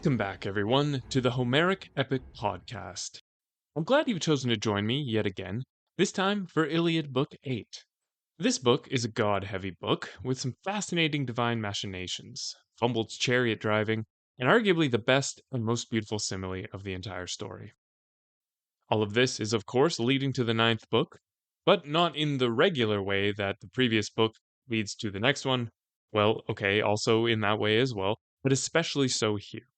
Welcome back, everyone, to the Homeric Epic Podcast. I'm glad you've chosen to join me yet again, this time for Iliad Book 8. This book is a god-heavy book with some fascinating divine machinations, fumbled chariot driving, and arguably the best and most beautiful simile of the entire story. All of this is, of course, leading to the ninth book, but not in the regular way that the previous book leads to the next one. Well, okay, also in that way as well, but especially so here.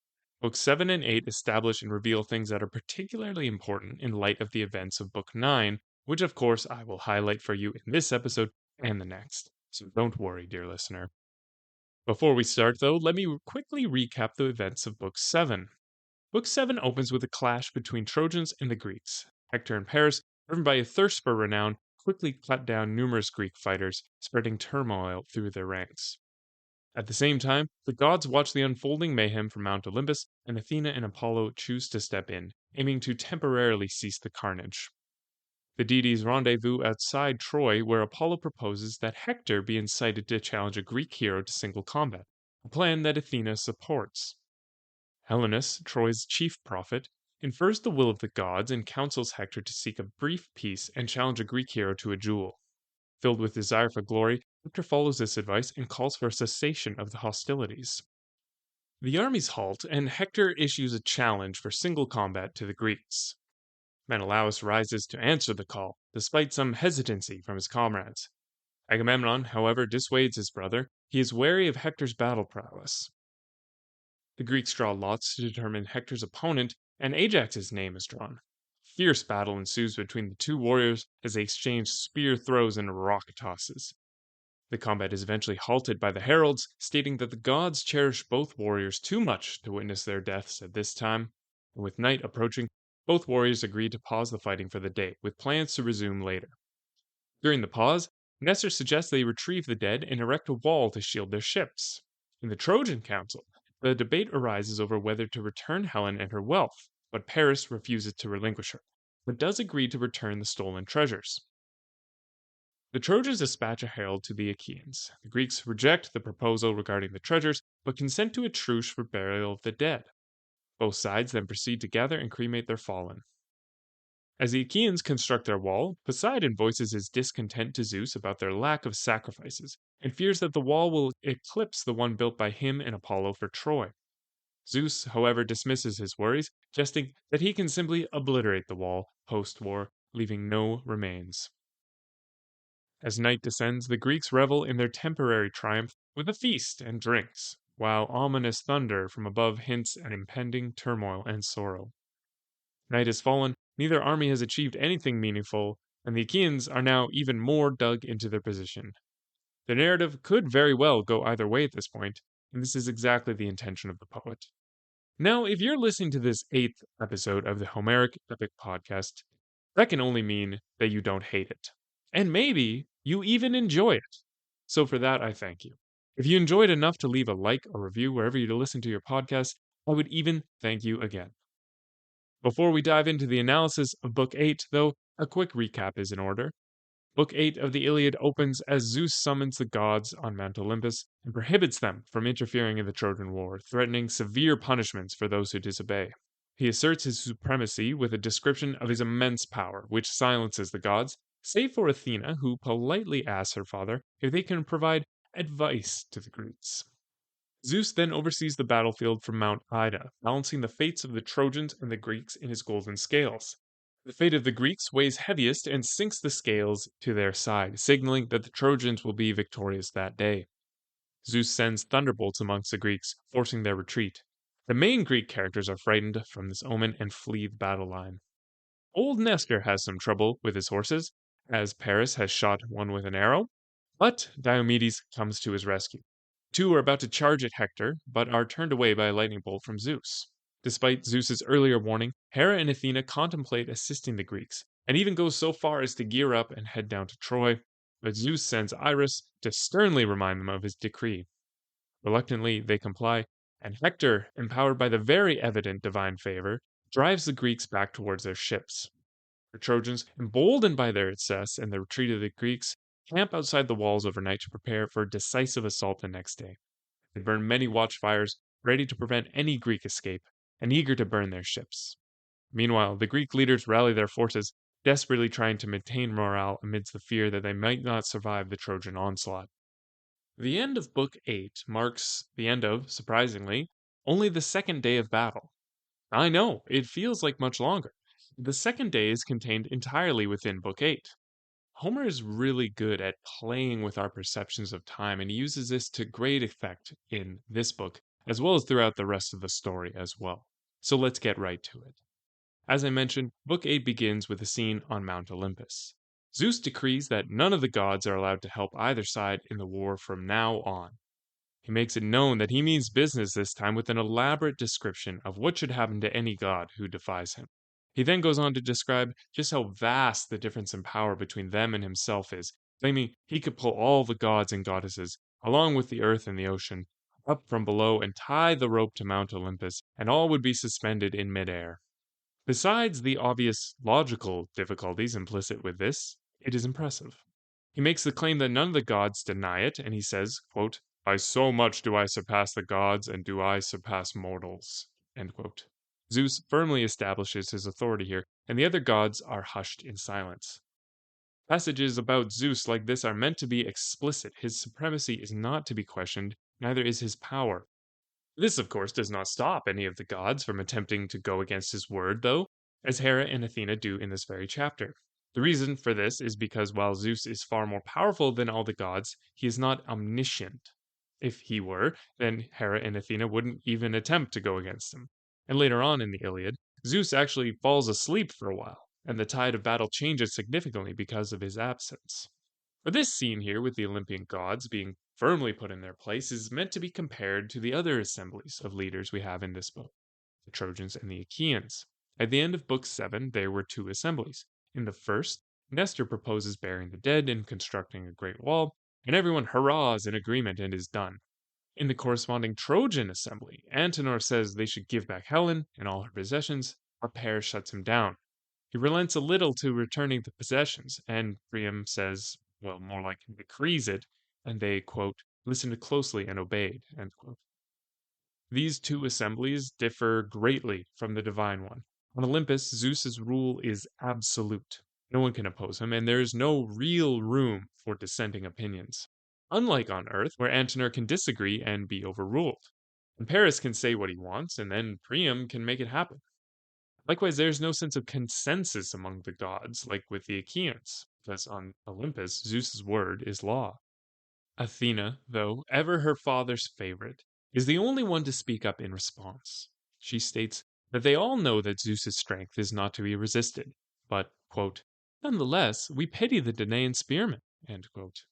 Books 7 and 8 establish and reveal things that are particularly important in light of the events of Book 9, which of course I will highlight for you in this episode and the next. So don't worry, dear listener. Before we start, though, let me quickly recap the events of Book 7. Book 7 opens with a clash between Trojans and the Greeks. Hector and Paris, driven by a thirst for renown, quickly cut down numerous Greek fighters, spreading turmoil through their ranks. At the same time, the gods watch the unfolding mayhem from Mount Olympus, and Athena and Apollo choose to step in, aiming to temporarily cease the carnage. The deities rendezvous outside Troy, where Apollo proposes that Hector be incited to challenge a Greek hero to single combat, a plan that Athena supports. Helenus, Troy's chief prophet, infers the will of the gods and counsels Hector to seek a brief peace and challenge a Greek hero to a duel. Filled with desire for glory, Hector follows this advice and calls for a cessation of the hostilities. The armies halt, and Hector issues a challenge for single combat to the Greeks. Menelaus rises to answer the call, despite some hesitancy from his comrades. Agamemnon, however, dissuades his brother. He is wary of Hector's battle prowess. The Greeks draw lots to determine Hector's opponent, and Ajax's name is drawn. Fierce battle ensues between the two warriors as they exchange spear throws and rock tosses. The combat is eventually halted by the heralds, stating that the gods cherish both warriors too much to witness their deaths at this time, and with night approaching, both warriors agree to pause the fighting for the day, with plans to resume later. During the pause, Nestor suggests they retrieve the dead and erect a wall to shield their ships. In the Trojan council, the debate arises over whether to return Helen and her wealth, but Paris refuses to relinquish her, but does agree to return the stolen treasures. The Trojans dispatch a herald to the Achaeans. The Greeks reject the proposal regarding the treasures, but consent to a truce for burial of the dead. Both sides then proceed to gather and cremate their fallen. As the Achaeans construct their wall, Poseidon voices his discontent to Zeus about their lack of sacrifices, and fears that the wall will eclipse the one built by him and Apollo for Troy. Zeus, however, dismisses his worries, jesting that he can simply obliterate the wall post-war, leaving no remains. As night descends, the Greeks revel in their temporary triumph with a feast and drinks, while ominous thunder from above hints at impending turmoil and sorrow. Night has fallen, neither army has achieved anything meaningful, and the Achaeans are now even more dug into their position. The narrative could very well go either way at this point, and this is exactly the intention of the poet. Now, if you're listening to this 8th episode of the Homeric Epic Podcast, that can only mean that you don't hate it. And maybe you even enjoy it. So for that, I thank you. If you enjoyed enough to leave a like or review wherever you listen to your podcast, I would even thank you again. Before we dive into the analysis of Book 8, though, a quick recap is in order. Book 8 of the Iliad opens as Zeus summons the gods on Mount Olympus and prohibits them from interfering in the Trojan War, threatening severe punishments for those who disobey. He asserts his supremacy with a description of his immense power, which silences the gods, save for Athena, who politely asks her father if they can provide advice to the Greeks. Zeus then oversees the battlefield from Mount Ida, balancing the fates of the Trojans and the Greeks in his golden scales. The fate of the Greeks weighs heaviest and sinks the scales to their side, signaling that the Trojans will be victorious that day. Zeus sends thunderbolts amongst the Greeks, forcing their retreat. The main Greek characters are frightened from this omen and flee the battle line. Old Nestor has some trouble with his horses, as Paris has shot one with an arrow, but Diomedes comes to his rescue. Two are about to charge at Hector, but are turned away by a lightning bolt from Zeus. Despite Zeus's earlier warning, Hera and Athena contemplate assisting the Greeks, and even go so far as to gear up and head down to Troy, but Zeus sends Iris to sternly remind them of his decree. Reluctantly, they comply, and Hector, empowered by the very evident divine favor, drives the Greeks back towards their ships. The Trojans, emboldened by their success and the retreat of the Greeks, camp outside the walls overnight to prepare for a decisive assault the next day. They burn many watchfires, ready to prevent any Greek escape, and eager to burn their ships. Meanwhile, the Greek leaders rally their forces, desperately trying to maintain morale amidst the fear that they might not survive the Trojan onslaught. The end of Book 8 marks the end of, surprisingly, only the second day of battle. I know, it feels like much longer. The second day is contained entirely within Book 8. Homer is really good at playing with our perceptions of time, and he uses this to great effect in this book, as well as throughout the rest of the story as well. So let's get right to it. As I mentioned, Book 8 begins with a scene on Mount Olympus. Zeus decrees that none of the gods are allowed to help either side in the war from now on. He makes it known that he means business this time with an elaborate description of what should happen to any god who defies him. He then goes on to describe just how vast the difference in power between them and himself is, claiming he could pull all the gods and goddesses, along with the earth and the ocean, up from below and tie the rope to Mount Olympus, and all would be suspended in midair. Besides the obvious logical difficulties implicit with this, it is impressive. He makes the claim that none of the gods deny it, and he says, quote, "By so much do I surpass the gods, and do I surpass mortals." End quote. Zeus firmly establishes his authority here, and the other gods are hushed in silence. Passages about Zeus like this are meant to be explicit. His supremacy is not to be questioned, neither is his power. This, of course, does not stop any of the gods from attempting to go against his word, though, as Hera and Athena do in this very chapter. The reason for this is because while Zeus is far more powerful than all the gods, he is not omniscient. If he were, then Hera and Athena wouldn't even attempt to go against him. And later on in the Iliad, Zeus actually falls asleep for a while, and the tide of battle changes significantly because of his absence. But this scene here with the Olympian gods being firmly put in their place is meant to be compared to the other assemblies of leaders we have in this book, the Trojans and the Achaeans. At the end of Book 7, there were two assemblies. In the first, Nestor proposes burying the dead and constructing a great wall, and everyone hurrahs in agreement and is done. In the corresponding Trojan assembly, Antenor says they should give back Helen and all her possessions, but Paris shuts him down. He relents a little to returning the possessions, and Priam says, well, more like decrees it, and they, quote, listened closely and obeyed, end quote. These two assemblies differ greatly from the divine one. On Olympus, Zeus's rule is absolute. No one can oppose him, and there is no real room for dissenting opinions. Unlike on Earth, where Antenor can disagree and be overruled. And Paris can say what he wants, and then Priam can make it happen. Likewise, there is no sense of consensus among the gods, like with the Achaeans, because on Olympus, Zeus's word is law. Athena, though ever her father's favorite, is the only one to speak up in response. She states that they all know that Zeus's strength is not to be resisted, but, quote, nonetheless, we pity the Danaan spearmen, end quote.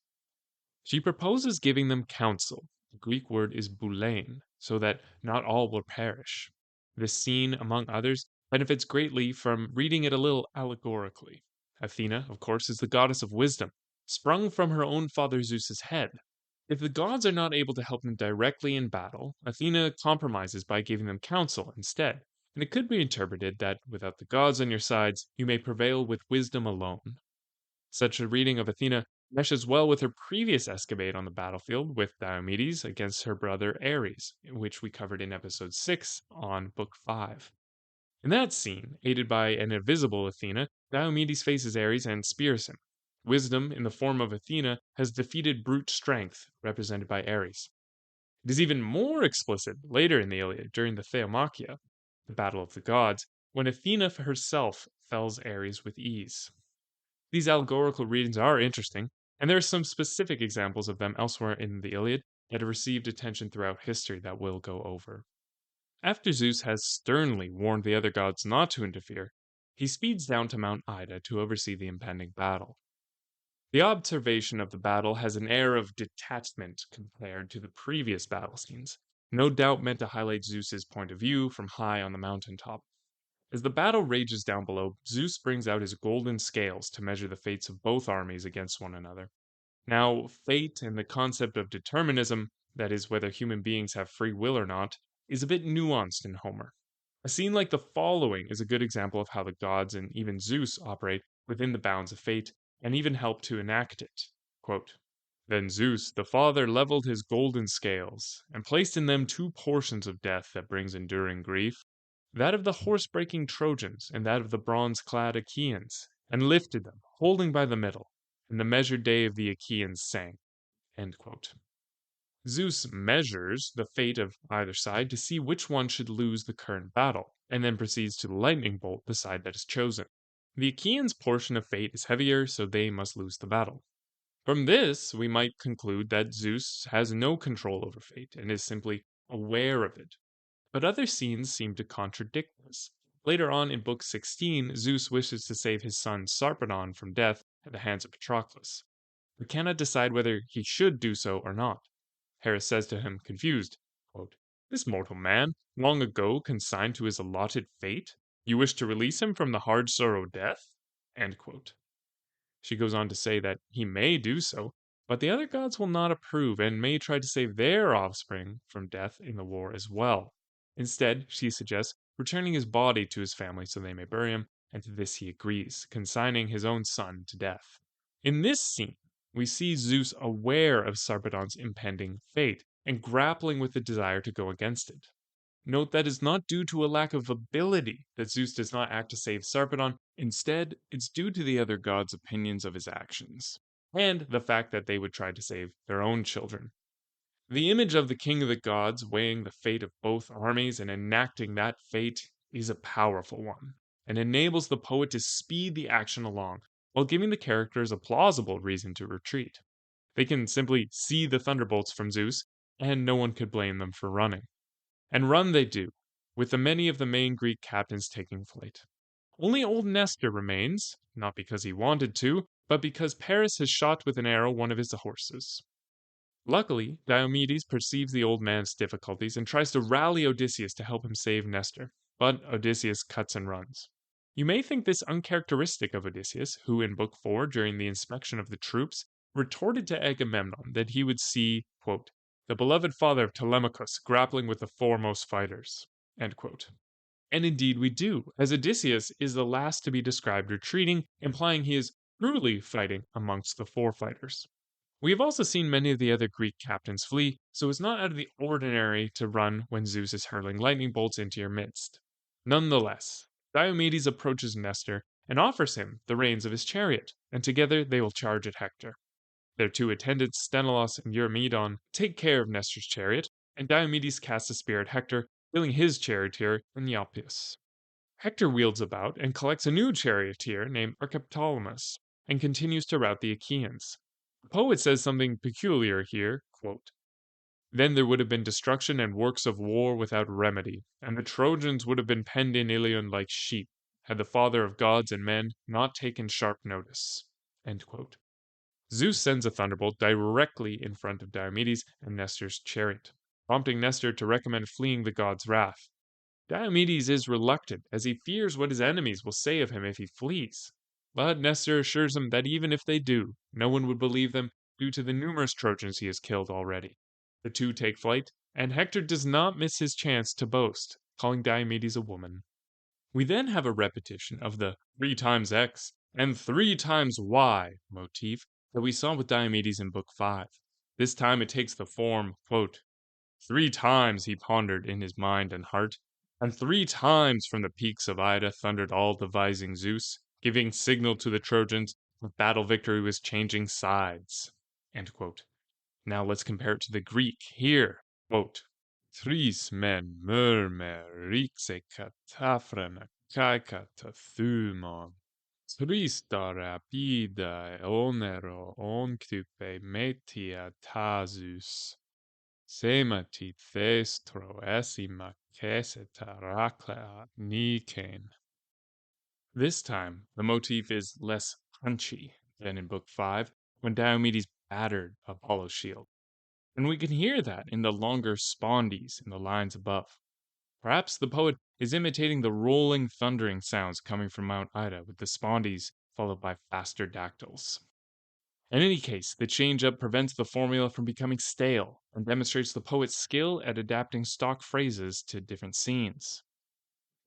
She proposes giving them counsel. The Greek word is boulein, so that not all will perish. This scene, among others, benefits greatly from reading it a little allegorically. Athena, of course, is the goddess of wisdom, sprung from her own father Zeus's head. If the gods are not able to help them directly in battle, Athena compromises by giving them counsel instead, and it could be interpreted that without the gods on your sides, you may prevail with wisdom alone. Such a reading of Athena meshes well with her previous escapade on the battlefield with Diomedes against her brother Ares, which we covered in episode 6 on Book 5. In that scene, aided by an invisible Athena, Diomedes faces Ares and spears him. Wisdom, in the form of Athena, has defeated brute strength, represented by Ares. It is even more explicit later in the Iliad, during the Theomachia, the battle of the gods, when Athena herself fells Ares with ease. These allegorical readings are interesting, and there are some specific examples of them elsewhere in the Iliad that have received attention throughout history that we'll go over. After Zeus has sternly warned the other gods not to interfere, he speeds down to Mount Ida to oversee the impending battle. The observation of the battle has an air of detachment compared to the previous battle scenes, no doubt meant to highlight Zeus's point of view from high on the mountaintop. As the battle rages down below, Zeus brings out his golden scales to measure the fates of both armies against one another. Now, fate and the concept of determinism, that is, whether human beings have free will or not, is a bit nuanced in Homer. A scene like the following is a good example of how the gods and even Zeus operate within the bounds of fate and even help to enact it. Quote, Then Zeus, the father, leveled his golden scales, and placed in them two portions of death that brings enduring grief, that of the horse-breaking Trojans and that of the bronze-clad Achaeans, and lifted them, holding by the middle, and the measured day of the Achaeans sang. End quote. Zeus measures the fate of either side to see which one should lose the current battle, and then proceeds to lightning bolt the side that is chosen. The Achaeans' portion of fate is heavier, so they must lose the battle. From this, we might conclude that Zeus has no control over fate and is simply aware of it. But other scenes seem to contradict this. Later on in Book 16, Zeus wishes to save his son Sarpedon from death at the hands of Patroclus, but cannot decide whether he should do so or not. Hera says to him, confused, quote, "This mortal man, long ago consigned to his allotted fate, you wish to release him from the hard sorrow of death?" End quote. She goes on to say that he may do so, but the other gods will not approve and may try to save their offspring from death in the war as well. Instead, she suggests returning his body to his family so they may bury him, and to this he agrees, consigning his own son to death. In this scene, we see Zeus aware of Sarpedon's impending fate and grappling with the desire to go against it. Note that is not due to a lack of ability that Zeus does not act to save Sarpedon. Instead, it's due to the other gods' opinions of his actions, and the fact that they would try to save their own children. The image of the king of the gods weighing the fate of both armies and enacting that fate is a powerful one, and enables the poet to speed the action along, while giving the characters a plausible reason to retreat. They can simply see the thunderbolts from Zeus, and no one could blame them for running. And run they do, with the many of the main Greek captains taking flight. Only old Nestor remains, not because he wanted to, but because Paris has shot with an arrow one of his horses. Luckily, Diomedes perceives the old man's difficulties and tries to rally Odysseus to help him save Nestor, but Odysseus cuts and runs. You may think this uncharacteristic of Odysseus, who in Book 4, during the inspection of the troops, retorted to Agamemnon that he would see, quote, "the beloved father of Telemachus grappling with the foremost fighters." End quote. And indeed we do, as Odysseus is the last to be described retreating, implying he is truly fighting amongst the forefighters. We have also seen many of the other Greek captains flee, so it's not out of the ordinary to run when Zeus is hurling lightning bolts into your midst. Nonetheless, Diomedes approaches Nestor and offers him the reins of his chariot, and together they will charge at Hector. Their two attendants, Sthenelus and Eurymedon, take care of Nestor's chariot, and Diomedes casts a spear at Hector, killing his charioteer Eurypylus. Hector wields about and collects a new charioteer named Archeptolemus, and continues to rout the Achaeans. The poet says something peculiar here, quote, "Then there would have been destruction and works of war without remedy, and the Trojans would have been penned in Ilion like sheep, had the father of gods and men not taken sharp notice." End quote. Zeus sends a thunderbolt directly in front of Diomedes and Nestor's chariot, prompting Nestor to recommend fleeing the god's wrath. Diomedes is reluctant, as he fears what his enemies will say of him if he flees. But Nestor assures him that even if they do, no one would believe them due to the numerous Trojans he has killed already. The two take flight, and Hector does not miss his chance to boast, calling Diomedes a woman. We then have a repetition of the 3 times X and 3 times Y motif that we saw with Diomedes in Book 5. This time it takes the form, quote, "3 times he pondered in his mind and heart, and 3 times from the peaks of Ida thundered all devising Zeus, giving signal to the Trojans of battle victory was changing sides." End quote. Now let's compare it to the Greek. Here, quote, "Tris men murmer rixe kataphrana kaikata thumon. Trista rapida onero oncupe metia tasus. Semati thestro esima keseta raklea niken." This time, the motif is less punchy than in Book 5, when Diomedes battered Apollo's shield. And we can hear that in the longer spondies in the lines above. Perhaps the poet is imitating the rolling, thundering sounds coming from Mount Ida, with the spondies followed by faster dactyls. In any case, the change-up prevents the formula from becoming stale and demonstrates the poet's skill at adapting stock phrases to different scenes.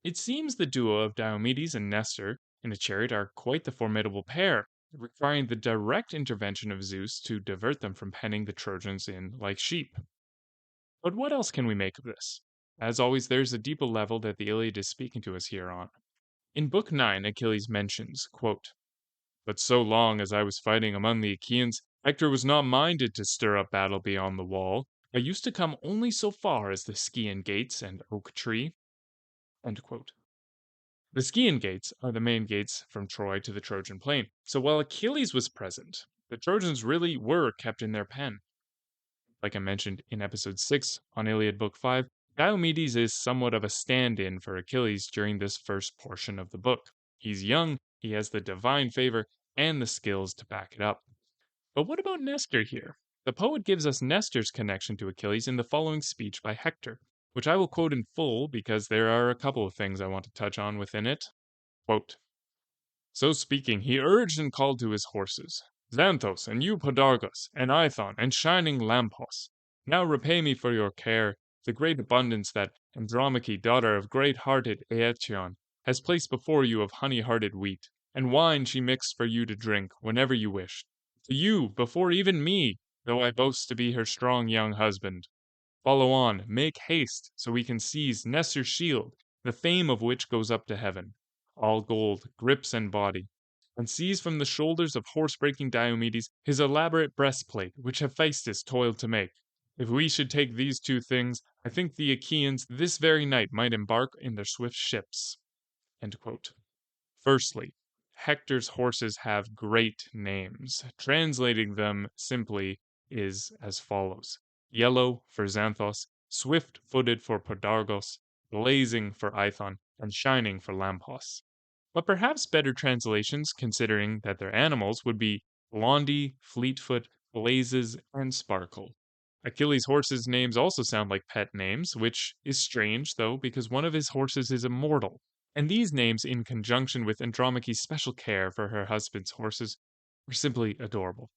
It seems the duo of Diomedes and Nestor in a chariot are quite the formidable pair, requiring the direct intervention of Zeus to divert them from penning the Trojans in like sheep. But what else can we make of this? As always, there's a deeper level that the Iliad is speaking to us here on. In Book 9, Achilles mentions, quote, "But so long as I was fighting among the Achaeans, Hector was not minded to stir up battle beyond the wall. I used to come only so far as the Scaean gates and oak tree." End quote. The Scaean gates are the main gates from Troy to the Trojan plain, so while Achilles was present, the Trojans really were kept in their pen. Like I mentioned in episode 6 on Iliad Book 5, Diomedes is somewhat of a stand in for Achilles during this first portion of the book. He's young, he has the divine favor, and the skills to back it up. But what about Nestor here? The poet gives us Nestor's connection to Achilles in the following speech by Hector, which I will quote in full because there are a couple of things I want to touch on within it. Quote, "So speaking, he urged and called to his horses, Xanthos, and you Podargus, and Aethon, and shining Lampos. Now repay me for your care the great abundance that Andromache, daughter of great-hearted Aetion, has placed before you of honey-hearted wheat, and wine she mixed for you to drink whenever you wished. To you, before even me, though I boast to be her strong young husband. Follow on, make haste, so we can seize Nestor's shield, the fame of which goes up to heaven, all gold, grips and body, and seize from the shoulders of horse-breaking Diomedes his elaborate breastplate, which Hephaestus toiled to make. If we should take these two things, I think the Achaeans this very night might embark in their swift ships." End quote. Firstly, Hector's horses have great names. Translating them simply is as follows: yellow for Xanthos, swift-footed for Podargos, blazing for Aethon, and shining for Lampos. But perhaps better translations, considering that they're animals, would be Blondie, Fleetfoot, Blazes, and Sparkle. Achilles' horses' names also sound like pet names, which is strange, though, because one of his horses is immortal. And these names, in conjunction with Andromache's special care for her husband's horses, are simply adorable.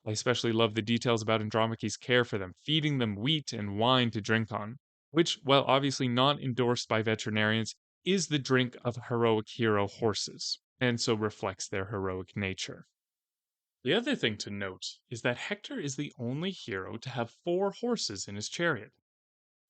I especially love the details about Andromache's care for them, feeding them wheat and wine to drink on, which, while obviously not endorsed by veterinarians, is the drink of heroic hero horses, and so reflects their heroic nature. The other thing to note is that Hector is the only hero to have 4 horses in his chariot.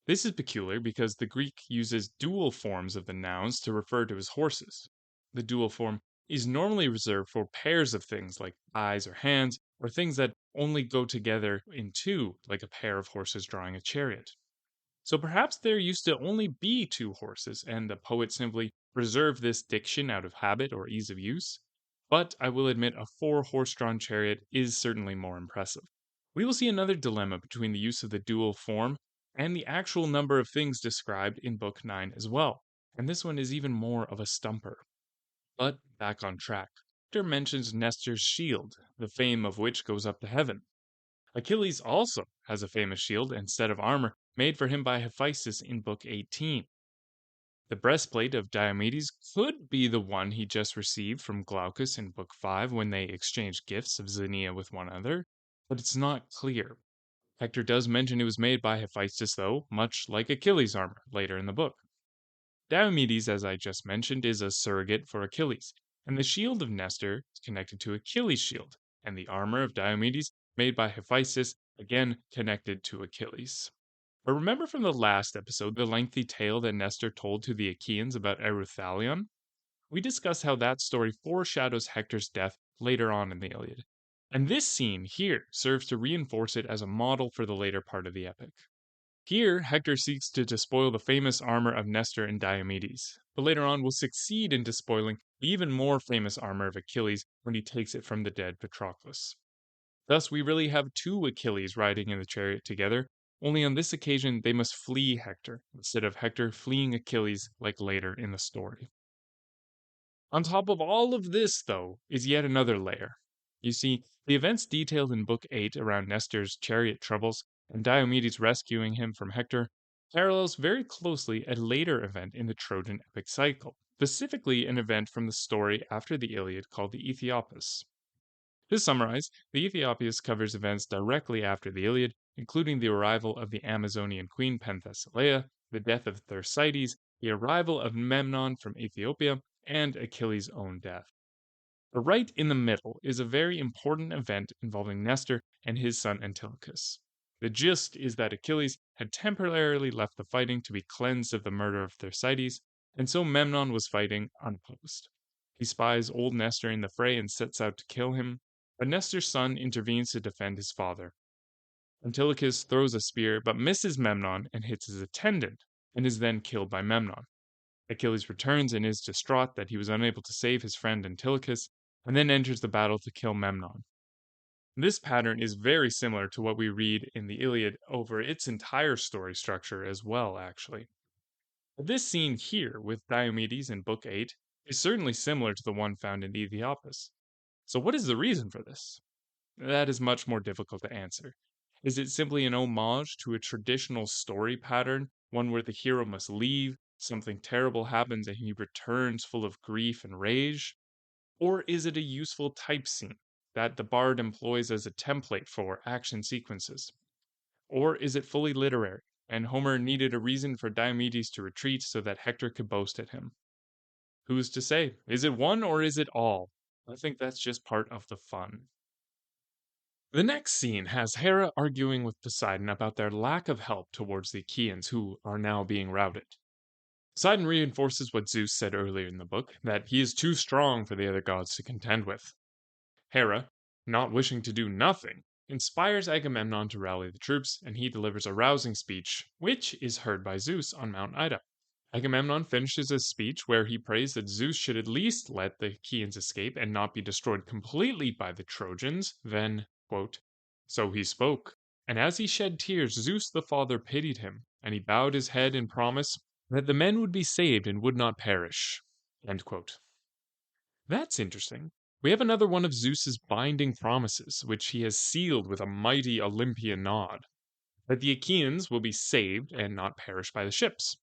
This is peculiar because the Greek uses dual forms of the nouns to refer to his horses. The dual form is normally reserved for pairs of things like eyes or hands, or things that only go together in two, like a pair of horses drawing a chariot. So perhaps there used to only be 2 horses, and the poet simply preserved this diction out of habit or ease of use. But I will admit a 4-horse-drawn chariot is certainly more impressive. We will see another dilemma between the use of the dual form and the actual number of things described in Book 9 as well, and this one is even more of a stumper. But back on track. Hector mentions Nestor's shield, the fame of which goes up to heaven. Achilles also has a famous shield and set of armor made for him by Hephaestus in Book 18. The breastplate of Diomedes could be the one he just received from Glaucus in Book 5 when they exchanged gifts of Xenia with one another, but it's not clear. Hector does mention it was made by Hephaestus, though, much like Achilles' armor later in the book. Diomedes, as I just mentioned, is a surrogate for Achilles, and the shield of Nestor is connected to Achilles' shield, and the armor of Diomedes, made by Hephaestus, again connected to Achilles. But remember from the last episode the lengthy tale that Nestor told to the Achaeans about Eruthalion? We discussed how that story foreshadows Hector's death later on in the Iliad. And this scene here serves to reinforce it as a model for the later part of the epic. Here, Hector seeks to despoil the famous armor of Nestor and Diomedes, but later on will succeed in despoiling the even more famous armor of Achilles when he takes it from the dead Patroclus. Thus, we really have 2 Achilles riding in the chariot together, only on this occasion they must flee Hector, instead of Hector fleeing Achilles like later in the story. On top of all of this, though, is yet another layer. You see, the events detailed in Book 8 around Nestor's chariot troubles and Diomedes rescuing him from Hector parallels very closely a later event in the Trojan epic cycle, specifically an event from the story after the Iliad called the Aethiopis. To summarize, the Aethiopis covers events directly after the Iliad, including the arrival of the Amazonian queen Penthesilea, the death of Thersites, the arrival of Memnon from Ethiopia, and Achilles' own death. But right in the middle is a very important event involving Nestor and his son Antilochus. The gist is that Achilles had temporarily left the fighting to be cleansed of the murder of Thersites, and so Memnon was fighting unopposed. He spies old Nestor in the fray and sets out to kill him, but Nestor's son intervenes to defend his father. Antilochus throws a spear but misses Memnon and hits his attendant, and is then killed by Memnon. Achilles returns and is distraught that he was unable to save his friend Antilochus, and then enters the battle to kill Memnon. This pattern is very similar to what we read in the Iliad over its entire story structure as well, actually. This scene here with Diomedes in Book 8 is certainly similar to the one found in Aethiopus. So, what is the reason for this? That is much more difficult to answer. Is it simply an homage to a traditional story pattern, one where the hero must leave, something terrible happens, and he returns full of grief and rage? Or is it a useful type scene that the bard employs as a template for action sequences? Or is it fully literary, and Homer needed a reason for Diomedes to retreat so that Hector could boast at him? Who's to say? Is it one or is it all? I think that's just part of the fun. The next scene has Hera arguing with Poseidon about their lack of help towards the Achaeans who are now being routed. Poseidon reinforces what Zeus said earlier in the book, that he is too strong for the other gods to contend with. Hera, not wishing to do nothing, inspires Agamemnon to rally the troops, and he delivers a rousing speech, which is heard by Zeus on Mount Ida. Agamemnon finishes his speech where he prays that Zeus should at least let the Achaeans escape and not be destroyed completely by the Trojans. Then, quote, "So he spoke, and as he shed tears, Zeus the father pitied him, and he bowed his head in promise that the men would be saved and would not perish." End quote. That's interesting. We have another one of Zeus's binding promises, which he has sealed with a mighty Olympian nod, that the Achaeans will be saved and not perish by the ships.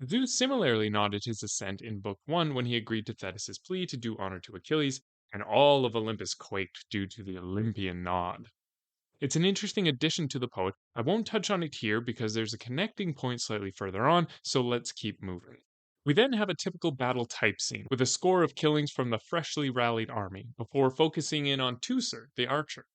Zeus similarly nodded his assent in Book 1 when he agreed to Thetis' plea to do honor to Achilles, and all of Olympus quaked due to the Olympian nod. It's an interesting addition to the poet. I won't touch on it here because there's a connecting point slightly further on, so let's keep moving. We then have a typical battle type scene with a score of killings from the freshly rallied army, before focusing in on Teucer, the archer.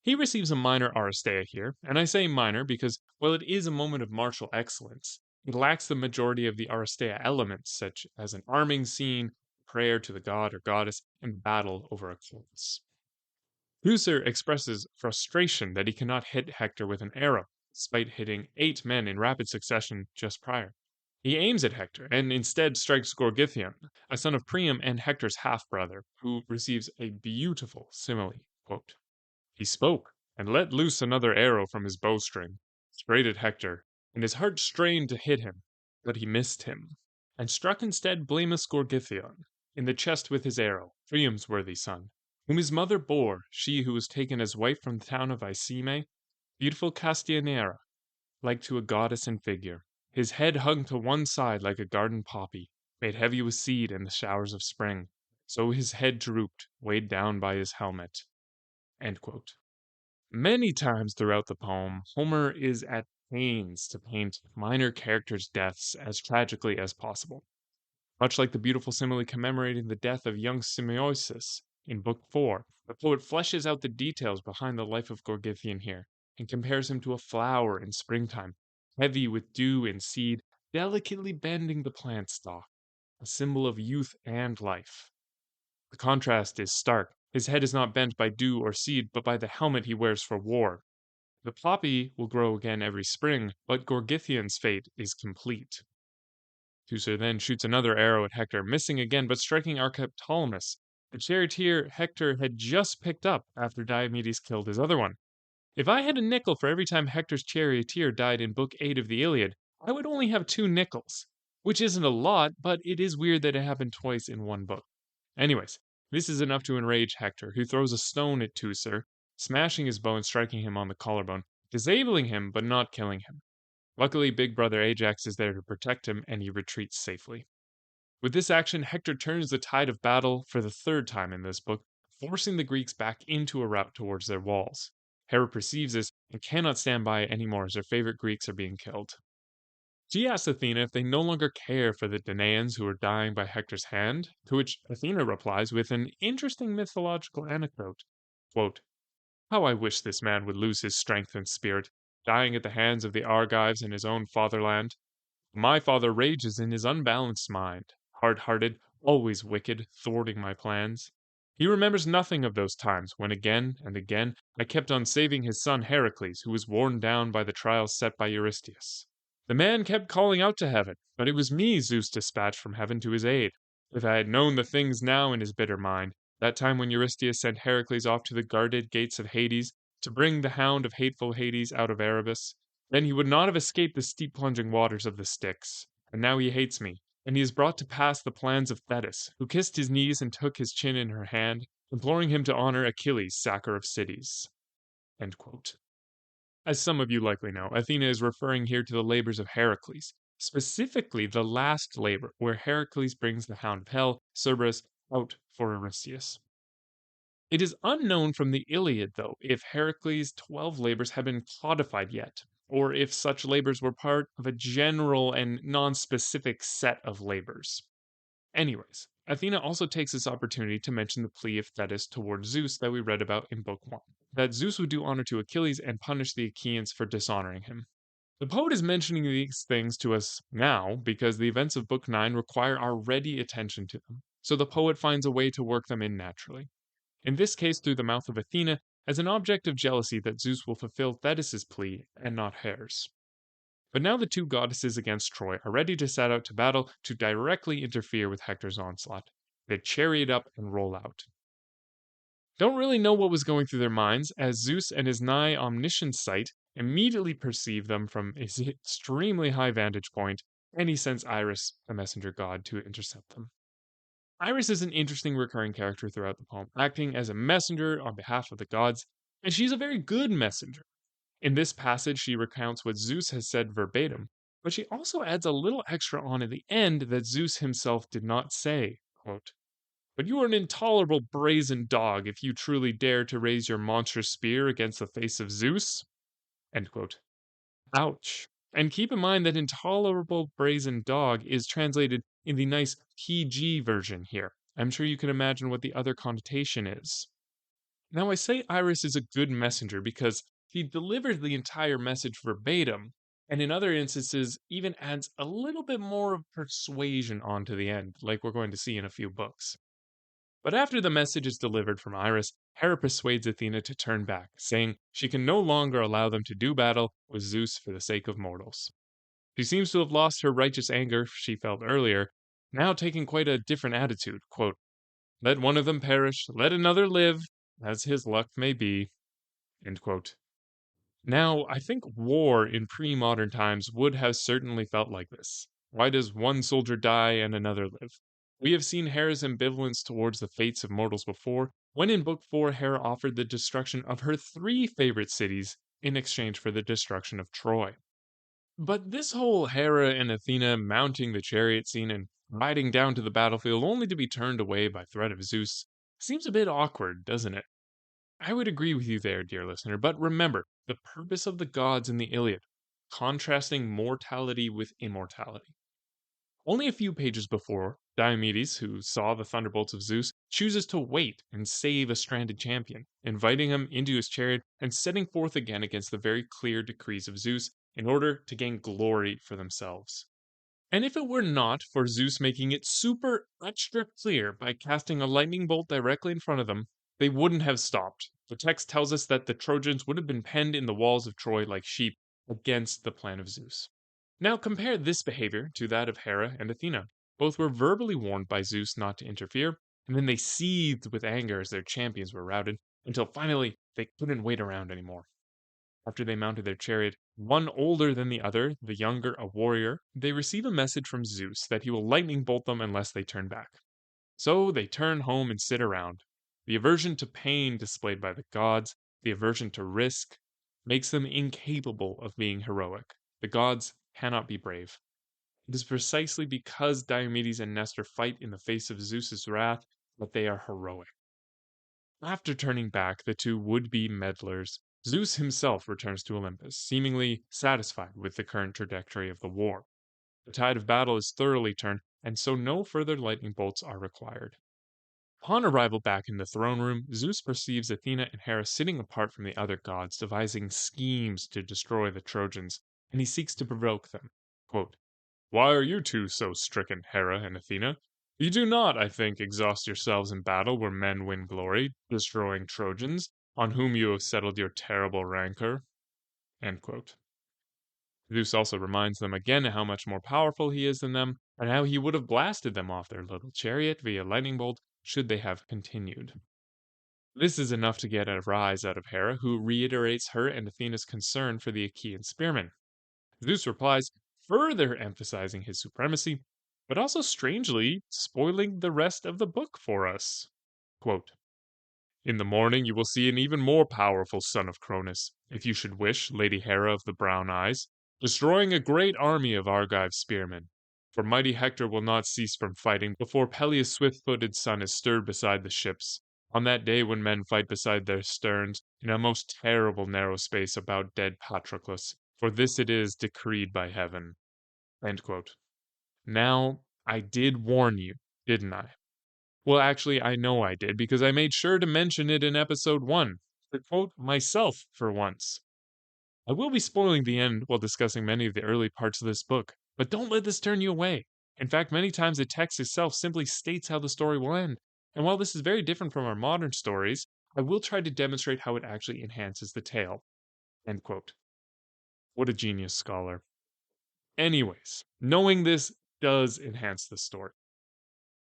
He receives a minor aristeia here, and I say minor because while it is a moment of martial excellence, it lacks the majority of the aristeia elements, such as an arming scene, prayer to the god or goddess, and battle over a corpse. Teucer expresses frustration that he cannot hit Hector with an arrow, despite hitting 8 men in rapid succession just prior. He aims at Hector and instead strikes Gorgythion, a son of Priam and Hector's half-brother, who receives a beautiful simile. Quote, "He spoke, and let loose another arrow from his bowstring, straight at Hector, and his heart strained to hit him, but he missed him, and struck instead blameless Gorgythion in the chest with his arrow, Priam's worthy son, whom his mother bore, she who was taken as wife from the town of Icime, beautiful Castianera, like to a goddess in figure. His head hung to one side like a garden poppy, made heavy with seed and the showers of spring. So his head drooped, weighed down by his helmet." End quote. Many times throughout the poem, Homer is at pains to paint minor characters' deaths as tragically as possible. Much like the beautiful simile commemorating the death of young Simoeisius in Book 4, the poet fleshes out the details behind the life of Gorgythion here, and compares him to a flower in springtime, heavy with dew and seed, delicately bending the plant stalk, a symbol of youth and life. The contrast is stark. His head is not bent by dew or seed, but by the helmet he wears for war. The poppy will grow again every spring, but Gorgythion's fate is complete. Teucer then shoots another arrow at Hector, missing again but striking Archeptolemus, the charioteer Hector had just picked up after Diomedes killed his other one. If I had a nickel for every time Hector's charioteer died in Book 8 of the Iliad, I would only have 2 nickels, which isn't a lot, but it is weird that it happened twice in one book. Anyways, this is enough to enrage Hector, who throws a stone at Teucer, smashing his bow and striking him on the collarbone, disabling him but not killing him. Luckily, big brother Ajax is there to protect him, and he retreats safely. With this action, Hector turns the tide of battle for the 3rd time in this book, forcing the Greeks back into a rout towards their walls. Hera perceives this and cannot stand by anymore as her favorite Greeks are being killed. She asks Athena if they no longer care for the Danaans who are dying by Hector's hand, to which Athena replies with an interesting mythological anecdote. Quote, how I wish this man would lose his strength and spirit, dying at the hands of the Argives in his own fatherland. My father rages in his unbalanced mind, hard-hearted, always wicked, thwarting my plans. He remembers nothing of those times when again and again I kept on saving his son Heracles, who was worn down by the trials set by Eurystheus. The man kept calling out to heaven, but it was me Zeus dispatched from heaven to his aid. If I had known the things now in his bitter mind, that time when Eurystheus sent Heracles off to the guarded gates of Hades to bring the hound of hateful Hades out of Erebus, then he would not have escaped the steep plunging waters of the Styx. And now he hates me, and he has brought to pass the plans of Thetis, who kissed his knees and took his chin in her hand, imploring him to honor Achilles, sacker of cities. As some of you likely know, Athena is referring here to the labors of Heracles, specifically the last labor where Heracles brings the hound of hell, Cerberus, out for Eurystheus. It is unknown from the Iliad, though, if Heracles' 12 labors have been codified yet, or if such labors were part of a general and non-specific set of labors. Anyways, Athena also takes this opportunity to mention the plea of Thetis towards Zeus that we read about in Book 1, that Zeus would do honor to Achilles and punish the Achaeans for dishonoring him. The poet is mentioning these things to us now because the events of Book 9 require our ready attention to them, so the poet finds a way to work them in naturally. In this case through the mouth of Athena, as an object of jealousy that Zeus will fulfill Thetis' plea and not hers. But now the two goddesses against Troy are ready to set out to battle to directly interfere with Hector's onslaught. They chariot up and roll out. Don't really know what was going through their minds, as Zeus and his nigh omniscient sight immediately perceive them from his extremely high vantage point, and he sends Iris, the messenger god, to intercept them. Iris is an interesting recurring character throughout the poem, acting as a messenger on behalf of the gods, and she's a very good messenger. In this passage, she recounts what Zeus has said verbatim, but she also adds a little extra on at the end that Zeus himself did not say. Quote, but you are an intolerable brazen dog if you truly dare to raise your monstrous spear against the face of Zeus. End quote. Ouch. And keep in mind that intolerable brazen dog is translated in the nice PG version here. I'm sure you can imagine what the other connotation is. Now, I say Iris is a good messenger because she delivers the entire message verbatim, and in other instances, even adds a little bit more of persuasion onto the end, like we're going to see in a few books. But after the message is delivered from Iris, Hera persuades Athena to turn back, saying she can no longer allow them to do battle with Zeus for the sake of mortals. She seems to have lost her righteous anger she felt earlier, now taking quite a different attitude. Quote, let one of them perish, let another live, as his luck may be. End quote. Now, I think war in pre-modern times would have certainly felt like this. Why does one soldier die and another live? We have seen Hera's ambivalence towards the fates of mortals before, when in Book 4 Hera offered the destruction of her 3 favorite cities in exchange for the destruction of Troy. But this whole Hera and Athena mounting the chariot scene and riding down to the battlefield only to be turned away by threat of Zeus seems a bit awkward, doesn't it? I would agree with you there, dear listener, but remember the purpose of the gods in the Iliad, contrasting mortality with immortality. Only a few pages before, Diomedes, who saw the thunderbolts of Zeus, chooses to wait and save a stranded champion, inviting him into his chariot and setting forth again against the very clear decrees of Zeus in order to gain glory for themselves. And if it were not for Zeus making it super extra clear by casting a lightning bolt directly in front of them, they wouldn't have stopped. The text tells us that the Trojans would have been penned in the walls of Troy like sheep against the plan of Zeus. Now compare this behavior to that of Hera and Athena. Both were verbally warned by Zeus not to interfere, and then they seethed with anger as their champions were routed, until finally they couldn't wait around anymore. After they mounted their chariot, one older than the other, the younger a warrior, they receive a message from Zeus that he will lightning bolt them unless they turn back. So they turn home and sit around. The aversion to pain displayed by the gods, the aversion to risk, makes them incapable of being heroic. The gods cannot be brave. It is precisely because Diomedes and Nestor fight in the face of Zeus's wrath that they are heroic. After turning back the two would-be meddlers, Zeus himself returns to Olympus, seemingly satisfied with the current trajectory of the war. The tide of battle is thoroughly turned, and so no further lightning bolts are required. Upon arrival back in the throne room, Zeus perceives Athena and Hera sitting apart from the other gods, devising schemes to destroy the Trojans, and he seeks to provoke them. Quote, "Why are you two so stricken, Hera and Athena? You do not, I think, exhaust yourselves in battle where men win glory, destroying Trojans, on whom you have settled your terrible rancor." End quote. Zeus also reminds them again how much more powerful he is than them, and how he would have blasted them off their little chariot via lightning bolt should they have continued. This is enough to get a rise out of Hera, who reiterates her and Athena's concern for the Achaean spearmen. Zeus replies, further emphasizing his supremacy, but also strangely spoiling the rest of the book for us. Quote, "In the morning you will see an even more powerful son of Cronus, if you should wish, Lady Hera of the brown eyes, destroying a great army of Argive spearmen. For mighty Hector will not cease from fighting before Peleus' swift-footed son is stirred beside the ships, on that day when men fight beside their sterns, in a most terrible narrow space about dead Patroclus, for this it is decreed by heaven." End quote. Now, I did warn you, didn't I? Well, actually, I know I did, because I made sure to mention it in episode 1, to quote myself for once. I will be spoiling the end while discussing many of the early parts of this book, but don't let this turn you away. In fact, many times the text itself simply states how the story will end, and while this is very different from our modern stories, I will try to demonstrate how it actually enhances the tale. End quote. What a genius scholar. Anyways, knowing this does enhance the story.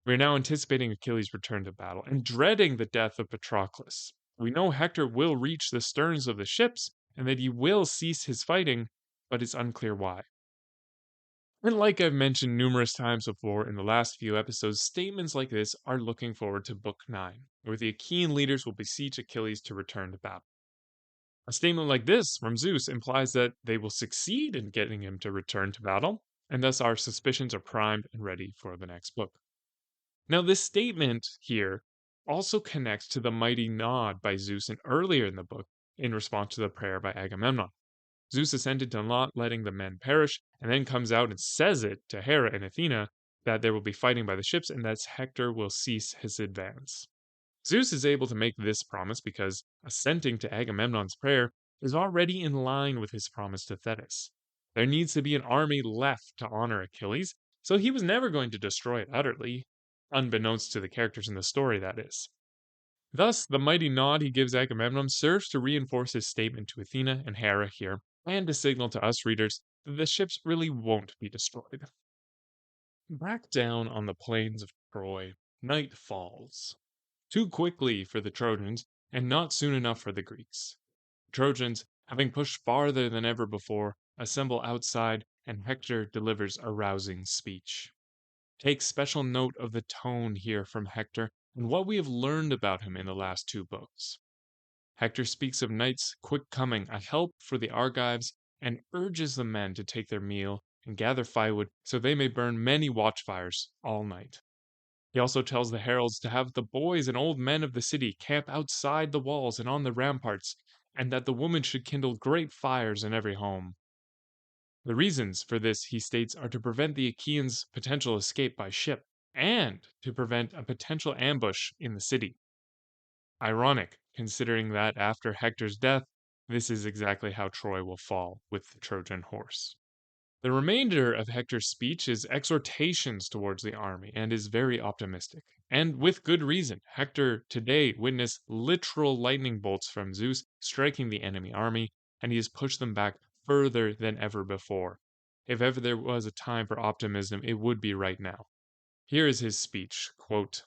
We are now anticipating Achilles' return to battle and dreading the death of Patroclus. We know Hector will reach the sterns of the ships and that he will cease his fighting, but it's unclear why. And like I've mentioned numerous times before in the last few episodes, statements like this are looking forward to Book 9, where the Achaean leaders will beseech Achilles to return to battle. A statement like this from Zeus implies that they will succeed in getting him to return to battle, and thus our suspicions are primed and ready for the next book. Now, this statement here also connects to the mighty nod by Zeus earlier in the book in response to the prayer by Agamemnon. Zeus assented to not letting the men perish, and then comes out and says it to Hera and Athena that there will be fighting by the ships and that Hector will cease his advance. Zeus is able to make this promise because assenting to Agamemnon's prayer is already in line with his promise to Thetis. There needs to be an army left to honor Achilles, so he was never going to destroy it utterly, unbeknownst to the characters in the story, that is. Thus, the mighty nod he gives Agamemnon serves to reinforce his statement to Athena and Hera here, and to signal to us readers that the ships really won't be destroyed. Back down on the plains of Troy, night falls. Too quickly for the Trojans, and not soon enough for the Greeks. The Trojans, having pushed farther than ever before, assemble outside, and Hector delivers a rousing speech. Take special note of the tone here from Hector and what we have learned about him in the last 2 books. Hector speaks of night's quick coming, a help for the Argives, and urges the men to take their meal and gather firewood so they may burn many watchfires all night. He also tells the heralds to have the boys and old men of the city camp outside the walls and on the ramparts, and that the women should kindle great fires in every home. The reasons for this, he states, are to prevent the Achaeans' potential escape by ship, and to prevent a potential ambush in the city. Ironic, considering that after Hector's death, this is exactly how Troy will fall with the Trojan horse. The remainder of Hector's speech is exhortations towards the army and is very optimistic. And with good reason. Hector today witnessed literal lightning bolts from Zeus striking the enemy army, and he has pushed them back further than ever before. If ever there was a time for optimism, it would be right now. Here is his speech, quote,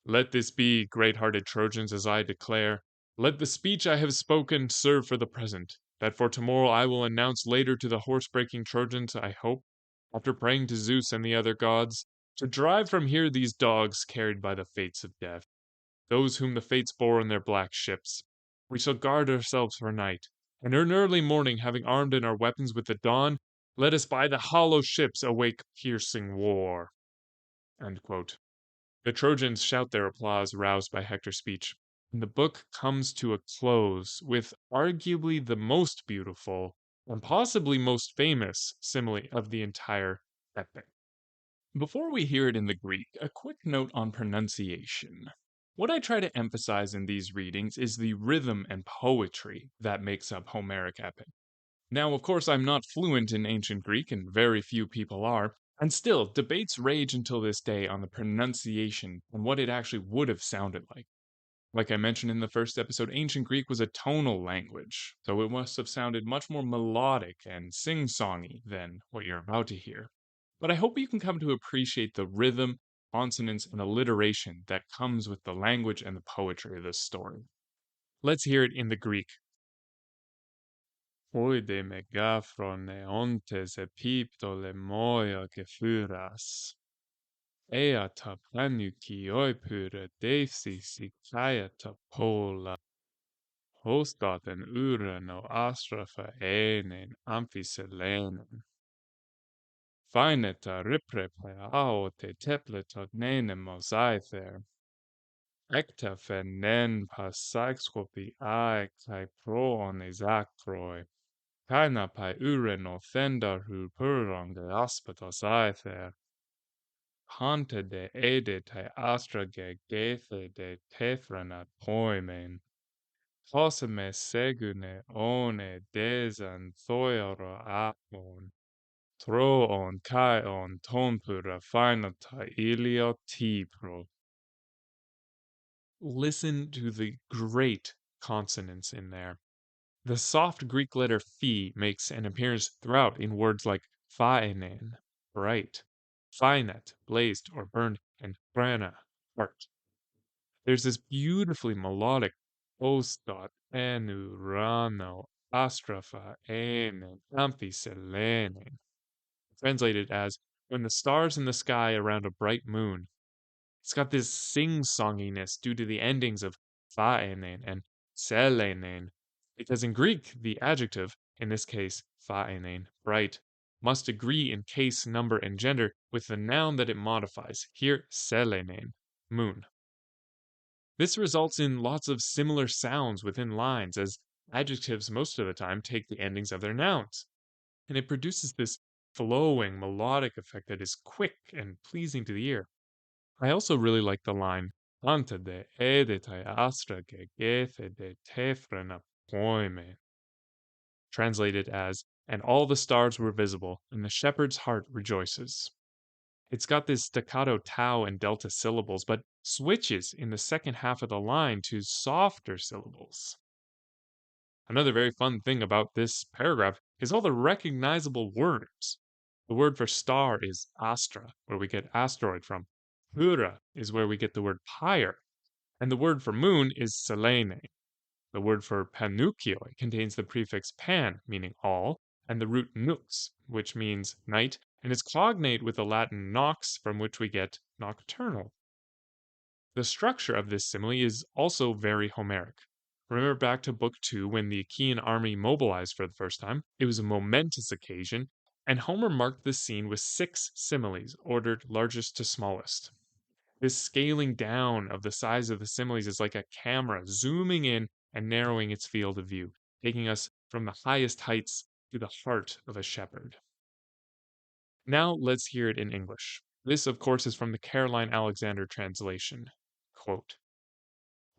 "Let this be, great-hearted Trojans, as I declare. Let the speech I have spoken serve for the present, that for tomorrow I will announce later to the horse-breaking Trojans, I hope, after praying to Zeus and the other gods, to drive from here these dogs carried by the fates of death, those whom the fates bore in their black ships. We shall guard ourselves for night, and in early morning, having armed in our weapons with the dawn, let us by the hollow ships awake piercing war." End quote. The Trojans shout their applause, roused by Hector's speech, and the book comes to a close with arguably the most beautiful and possibly most famous simile of the entire epic. Before we hear it in the Greek, a quick note on pronunciation. What I try to emphasize in these readings is the rhythm and poetry that makes up Homeric epic. Now, of course, I'm not fluent in ancient Greek, and very few people are, and still, debates rage until this day on the pronunciation and what it actually would have sounded like. Like I mentioned in the first episode, ancient Greek was a tonal language, so it must have sounded much more melodic and sing-songy than what you're about to hear. But I hope you can come to appreciate the rhythm, consonance, and alliteration that comes with the language and the poetry of this story. Let's hear it in the Greek. Oide megafron neontes epipto lemoia gefyras. Ea ta planuki oipure deifsi sikaya ta pola. Hostaten urano astrafa enen amphiselenen. Fineta riprepe aote tepletot nenem mosaither. Ecta fenen pasaxcopi ae kai proon exactroi. Kaina pai ureno fendar hu puron de aspetos aether. Hante de ede te astrage gethe de tefranat poimen. Posime segune one desan thoiro apon. Troon kaion tonpura finata ilio tipro. Listen to the great consonants in there. The soft Greek letter phi makes an appearance throughout in words like phaenen, bright, phynet, blazed or burned, and phrena, heart. There's this beautifully melodic ostot enu rano astropha enen amphiselene, translated as when the stars in the sky around a bright moon. It's got this sing-songiness due to the endings of phaenen and selenen, because in Greek, the adjective, in this case phaenen, bright, must agree in case, number, and gender with the noun that it modifies, here selenen, moon. This results in lots of similar sounds within lines, as adjectives most of the time take the endings of their nouns, and it produces this flowing, melodic effect that is quick and pleasing to the ear. I also really like the line Ante de edetai astra ge gethe de tefrena poime, translated as and all the stars were visible, and the shepherd's heart rejoices. It's got this staccato tau and delta syllables, but switches in the second half of the line to softer syllables. Another very fun thing about this paragraph is all the recognizable words. The word for star is astra, where we get asteroid from. Hura is where we get the word pyre, and the word for moon is selene. The word for panukioi contains the prefix pan, meaning all, and the root nux, which means night, and is cognate with the Latin nox, from which we get nocturnal. The structure of this simile is also very Homeric. Remember back to Book 2 when the Achaean army mobilized for the first time? It was a momentous occasion, and Homer marked the scene with 6 similes, ordered largest to smallest. This scaling down of the size of the similes is like a camera zooming in and narrowing its field of view, taking us from the highest heights to the heart of a shepherd. Now let's hear it in English. This, of course, is from the Caroline Alexander translation. Quote,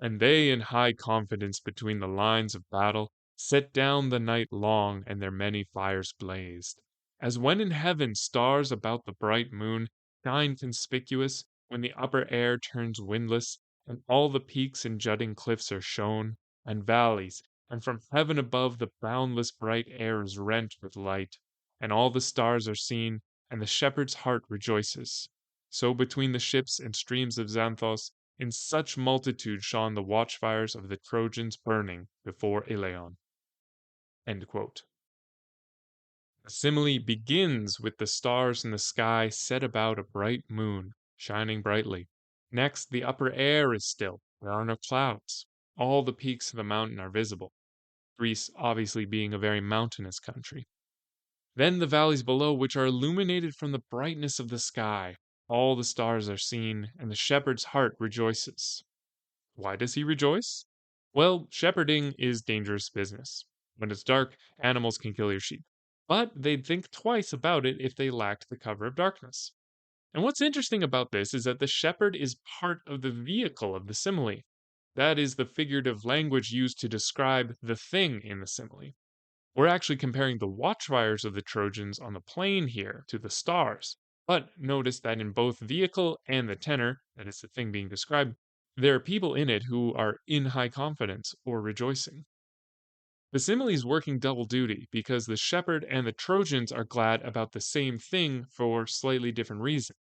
and they in high confidence between the lines of battle set down the night long and their many fires blazed. As when in heaven stars about the bright moon shine conspicuous when the upper air turns windless, and all the peaks and jutting cliffs are shown, and valleys, and from heaven above the boundless bright air is rent with light, and all the stars are seen, and the shepherd's heart rejoices. So between the ships and streams of Xanthos in such multitude shone the watchfires of the Trojans burning before Iliad. The simile begins with the stars in the sky set about a bright moon, shining brightly. Next, the upper air is still. There are no clouds. All the peaks of the mountain are visible, Greece obviously being a very mountainous country. Then the valleys below, which are illuminated from the brightness of the sky. All the stars are seen, and the shepherd's heart rejoices. Why does he rejoice? Well, shepherding is dangerous business. When it's dark, animals can kill your sheep. but they'd think twice about it if they lacked the cover of darkness. And what's interesting about this is that the shepherd is part of the vehicle of the simile. That is the figurative language used to describe the thing in the simile. We're actually comparing the watchfires of the Trojans on the plain here to the stars. But notice that in both vehicle and the tenor, that is the thing being described, there are people in it who are in high confidence or rejoicing. The simile is working double duty because the shepherd and the Trojans are glad about the same thing for slightly different reasons.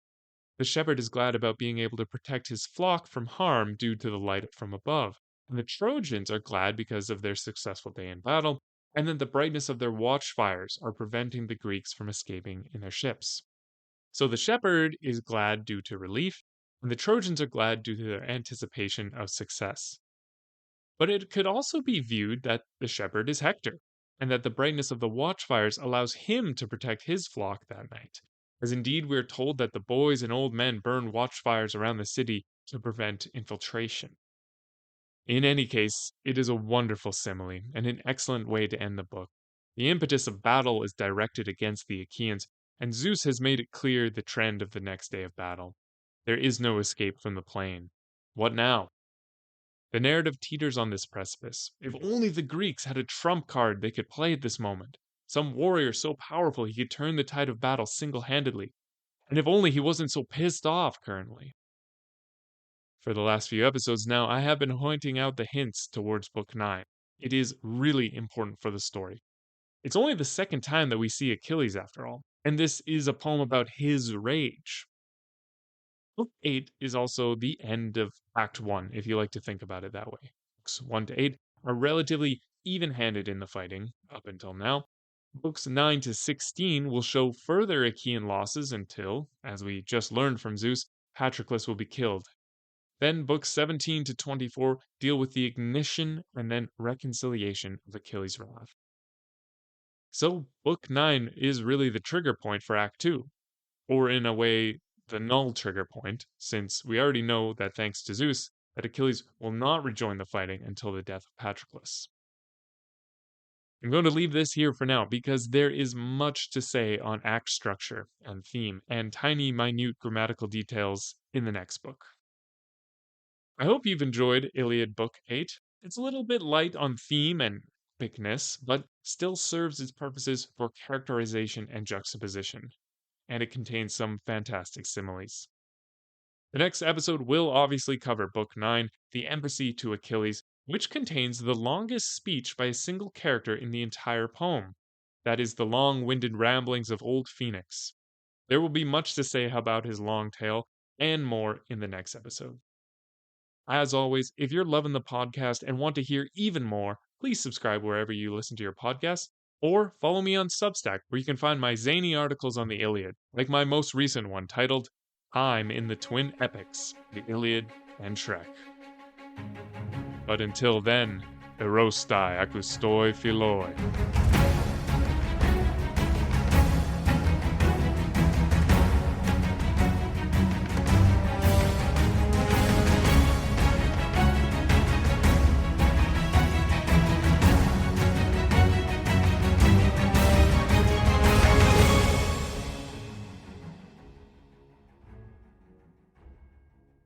The shepherd is glad about being able to protect his flock from harm due to the light from above, and the Trojans are glad because of their successful day in battle, and then the brightness of their watchfires are preventing the Greeks from escaping in their ships. So the shepherd is glad due to relief, and the Trojans are glad due to their anticipation of success. But it could also be viewed that the shepherd is Hector, and that the brightness of the watchfires allows him to protect his flock that night, as indeed we are told that the boys and old men burn watchfires around the city to prevent infiltration. In any case, it is a wonderful simile and an excellent way to end the book. The impetus of battle is directed against the Achaeans, and Zeus has made it clear the trend of the next day of battle. There is no escape from the plain. What now? The narrative teeters on this precipice. If only the Greeks had a trump card they could play at this moment. Some warrior so powerful he could turn the tide of battle single-handedly. And if only he wasn't so pissed off currently. For the last few episodes now, I have been pointing out the hints towards Book 9. It is really important for the story. It's only the second time that we see Achilles after all, and this is a poem about his rage. Book 8 is also the end of Act 1, if you like to think about it that way. Books 1 to 8 are relatively even-handed in the fighting, up until now. Books 9 to 16 will show further Achaean losses until, as we just learned from Zeus, Patroclus will be killed. Then books 17 to 24 deal with the ignition and then reconciliation of Achilles' wrath. So book 9 is really the trigger point for Act 2, or in a way, the null trigger point, since we already know that thanks to Zeus, that Achilles will not rejoin the fighting until the death of Patroclus. I'm going to leave this here for now because there is much to say on act structure and theme and tiny minute grammatical details in the next book. I hope you've enjoyed Iliad Book 8. It's a little bit light on theme and epicness, but still serves its purposes for characterization and juxtaposition, and it contains some fantastic similes. The next episode will obviously cover Book 9, The Embassy to Achilles, which contains the longest speech by a single character in the entire poem. That is the long-winded ramblings of old Phoenix. There will be much to say about his long tale, and more in the next episode. As always, if you're loving the podcast and want to hear even more, please subscribe wherever you listen to your podcasts, or follow me on Substack, where you can find my zany articles on the Iliad, like my most recent one titled I'm in the Twin Epics, the Iliad and Shrek. But until then, erostai akustoi philoi.